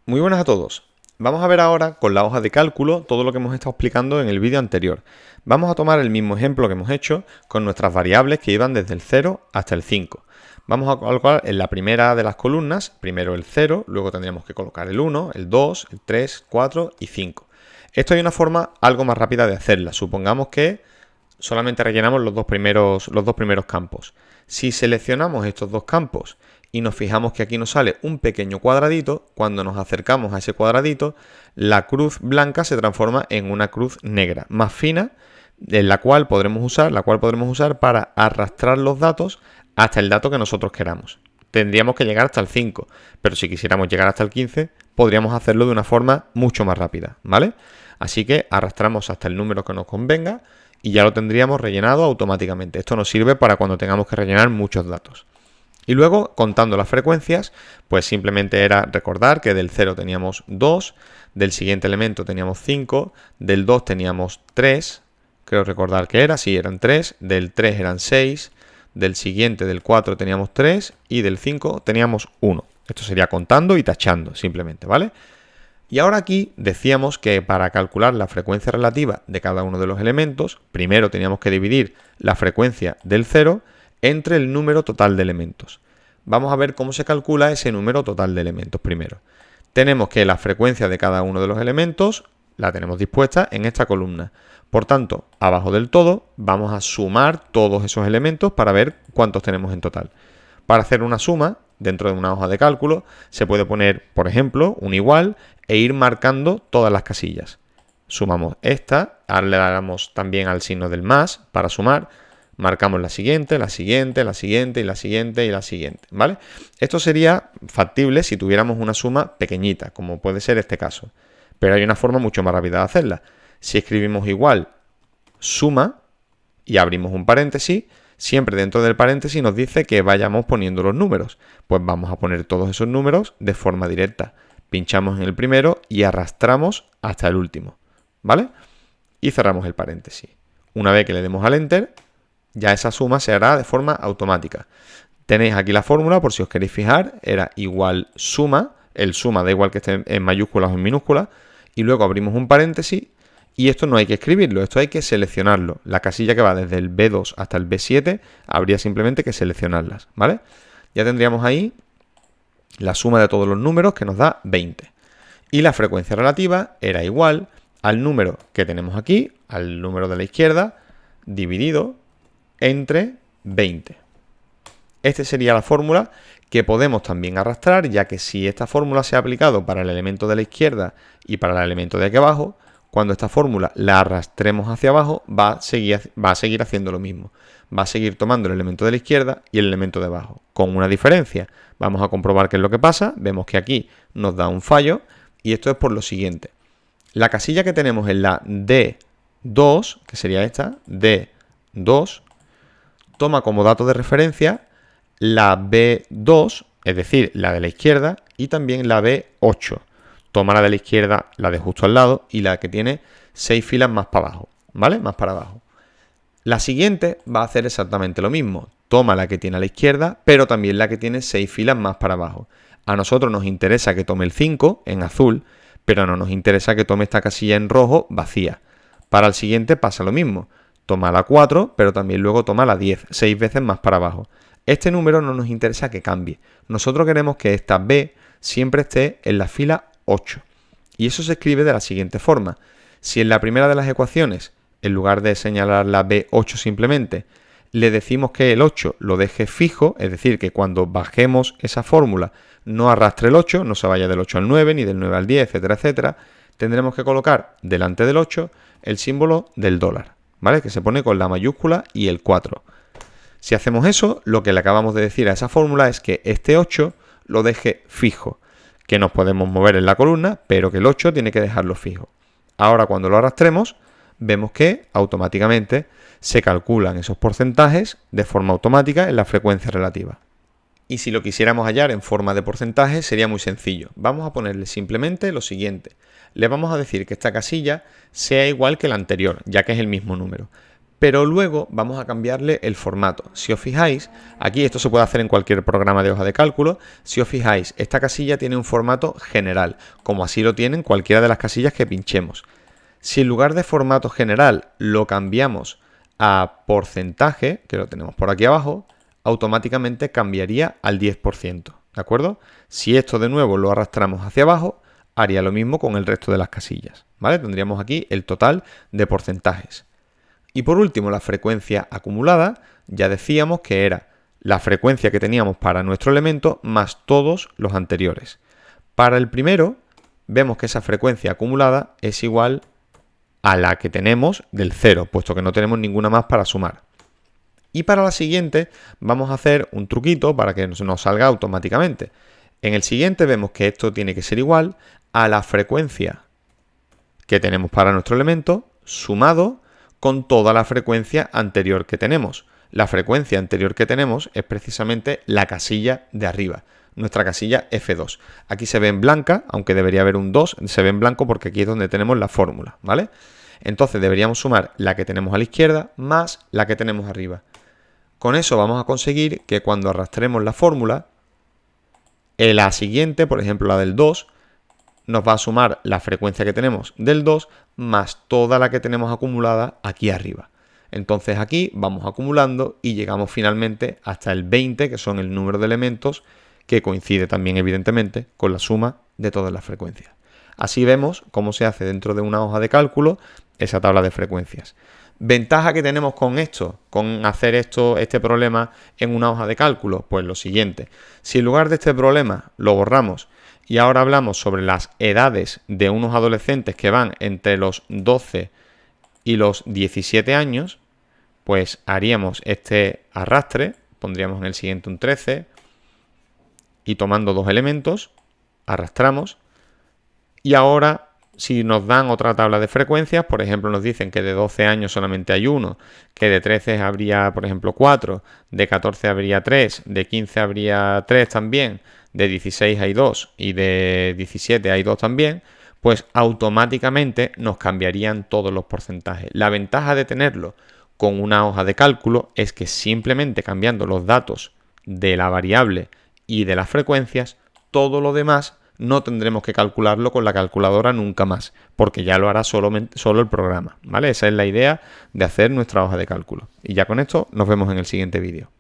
Muy buenas a todos. Vamos a ver ahora con la hoja de cálculo todo lo que hemos estado explicando en el vídeo anterior. Vamos a tomar el mismo ejemplo que hemos hecho con nuestras variables que iban desde el 0 hasta el 5. Vamos a colocar en la primera de las columnas, primero el 0, luego tendríamos que colocar el 1, el 2, el 3, 4 y 5. Esto hay una forma algo más rápida de hacerla. Supongamos que solamente rellenamos los dos primeros campos. Si seleccionamos estos dos campos y nos fijamos que aquí nos sale un pequeño cuadradito, cuando nos acercamos a ese cuadradito, la cruz blanca se transforma en una cruz negra, más fina, en la cual podremos usar para arrastrar los datos hasta el dato que nosotros queramos. Tendríamos que llegar hasta el 5, pero si quisiéramos llegar hasta el 15, podríamos hacerlo de una forma mucho más rápida, ¿vale? Así que arrastramos hasta el número que nos convenga y ya lo tendríamos rellenado automáticamente. Esto nos sirve para cuando tengamos que rellenar muchos datos. Y luego, contando las frecuencias, pues simplemente era recordar que del 0 teníamos 2, del siguiente elemento teníamos 5, del 2 teníamos 3, creo recordar que era, sí, eran 3, del 3 eran 6, del siguiente, del 4 teníamos 3 y del 5 teníamos 1. Esto sería contando y tachando simplemente, ¿vale? Y ahora aquí decíamos que para calcular la frecuencia relativa de cada uno de los elementos, primero teníamos que dividir la frecuencia del 0 entre el número total de elementos. Vamos a ver cómo se calcula ese número total de elementos primero. Tenemos que la frecuencia de cada uno de los elementos la tenemos dispuesta en esta columna. Por tanto, abajo del todo vamos a sumar todos esos elementos para ver cuántos tenemos en total. Para hacer una suma, dentro de una hoja de cálculo, se puede poner, por ejemplo, un igual e ir marcando todas las casillas. Sumamos esta, ahora le damos también al signo del más para sumar, marcamos la siguiente, la siguiente, la siguiente y la siguiente y la siguiente, ¿vale? Esto sería factible si tuviéramos una suma pequeñita, como puede ser este caso. Pero hay una forma mucho más rápida de hacerla. Si escribimos igual suma y abrimos un paréntesis, siempre dentro del paréntesis nos dice que vayamos poniendo los números. Pues vamos a poner todos esos números de forma directa. Pinchamos en el primero y arrastramos hasta el último, ¿vale? Y cerramos el paréntesis. Una vez que le demos al Enter, ya esa suma se hará de forma automática. Tenéis aquí la fórmula, por si os queréis fijar, era igual suma, el suma da igual que esté en mayúsculas o en minúsculas, y luego abrimos un paréntesis, y esto no hay que escribirlo, esto hay que seleccionarlo. La casilla que va desde el B2 hasta el B7, habría simplemente que seleccionarlas, ¿vale? Ya tendríamos ahí la suma de todos los números que nos da 20. Y la frecuencia relativa era igual al número que tenemos aquí, al número de la izquierda, dividido entre 20. Esta sería la fórmula que podemos también arrastrar, ya que si esta fórmula se ha aplicado para el elemento de la izquierda y para el elemento de aquí abajo, cuando esta fórmula la arrastremos hacia abajo, va a seguir haciendo lo mismo. Va a seguir tomando el elemento de la izquierda y el elemento de abajo, con una diferencia. Vamos a comprobar qué es lo que pasa. Vemos que aquí nos da un fallo y esto es por lo siguiente. La casilla que tenemos en la D2, que sería esta, D2, toma como dato de referencia la B2, es decir, la de la izquierda, y también la B8. Toma la de la izquierda, la de justo al lado, y la que tiene 6 filas más para abajo, ¿vale? Más para abajo. La siguiente va a hacer exactamente lo mismo. Toma la que tiene a la izquierda, pero también la que tiene 6 filas más para abajo. A nosotros nos interesa que tome el 5 en azul, pero no nos interesa que tome esta casilla en rojo vacía. Para el siguiente pasa lo mismo. Toma la 4, pero también luego toma la 10, 6 veces más para abajo. Este número no nos interesa que cambie. Nosotros queremos que esta B siempre esté en la fila 8. Y eso se escribe de la siguiente forma. Si en la primera de las ecuaciones, en lugar de señalar la B8 simplemente, le decimos que el 8 lo deje fijo, es decir, que cuando bajemos esa fórmula no arrastre el 8, no se vaya del 8 al 9, ni del 9 al 10, etcétera, etcétera, tendremos que colocar delante del 8 el símbolo del dólar, ¿vale? Que se pone con la mayúscula y el 4. Si hacemos eso, lo que le acabamos de decir a esa fórmula es que este 8 lo deje fijo, que nos podemos mover en la columna, pero que el 8 tiene que dejarlo fijo. Ahora cuando lo arrastremos, vemos que automáticamente se calculan esos porcentajes de forma automática en la frecuencia relativa. Y si lo quisiéramos hallar en forma de porcentaje, sería muy sencillo. Vamos a ponerle simplemente lo siguiente. Le vamos a decir que esta casilla sea igual que la anterior, ya que es el mismo número. pero luego vamos a cambiarle el formato. Si os fijáis, aquí esto se puede hacer en cualquier programa de hoja de cálculo. Si os fijáis, esta casilla tiene un formato general, como así lo tienen cualquiera de las casillas que pinchemos. Si en lugar de formato general lo cambiamos a porcentaje, que lo tenemos por aquí abajo, automáticamente cambiaría al 10%, ¿de acuerdo? Si esto de nuevo lo arrastramos hacia abajo, haría lo mismo con el resto de las casillas, ¿vale? Tendríamos aquí el total de porcentajes. Y por último, la frecuencia acumulada, ya decíamos que era la frecuencia que teníamos para nuestro elemento más todos los anteriores. Para el primero, vemos que esa frecuencia acumulada es igual a la que tenemos del 0, puesto que no tenemos ninguna más para sumar. Y para la siguiente vamos a hacer un truquito para que nos salga automáticamente. En el siguiente vemos que esto tiene que ser igual a la frecuencia que tenemos para nuestro elemento sumado con toda la frecuencia anterior que tenemos. La frecuencia anterior que tenemos es precisamente la casilla de arriba, nuestra casilla F2. Aquí se ve en blanca, aunque debería haber un 2, se ve en blanco porque aquí es donde tenemos la fórmula, ¿vale? Entonces deberíamos sumar la que tenemos a la izquierda más la que tenemos arriba. Con eso vamos a conseguir que cuando arrastremos la fórmula, la siguiente, por ejemplo la del 2, nos va a sumar la frecuencia que tenemos del 2 más toda la que tenemos acumulada aquí arriba. Entonces aquí vamos acumulando y llegamos finalmente hasta el 20, que son el número de elementos, que coincide también evidentemente con la suma de todas las frecuencias. Así vemos cómo se hace dentro de una hoja de cálculo esa tabla de frecuencias. ¿Ventaja que tenemos con esto, con hacer este problema en una hoja de cálculo? Pues lo siguiente, si en lugar de este problema lo borramos y ahora hablamos sobre las edades de unos adolescentes que van entre los 12 y los 17 años, pues haríamos este arrastre, pondríamos en el siguiente un 13 y tomando dos elementos, arrastramos y ahora si nos dan otra tabla de frecuencias, por ejemplo nos dicen que de 12 años solamente hay uno, que de 13 habría por ejemplo 4, de 14 habría 3, de 15 habría 3 también, de 16 hay 2 y de 17 hay 2 también, pues automáticamente nos cambiarían todos los porcentajes. La ventaja de tenerlo con una hoja de cálculo es que simplemente cambiando los datos de la variable y de las frecuencias, todo lo demás no tendremos que calcularlo con la calculadora nunca más, porque ya lo hará solo el programa, ¿vale? Esa es la idea de hacer nuestra hoja de cálculo. Y ya con esto nos vemos en el siguiente vídeo.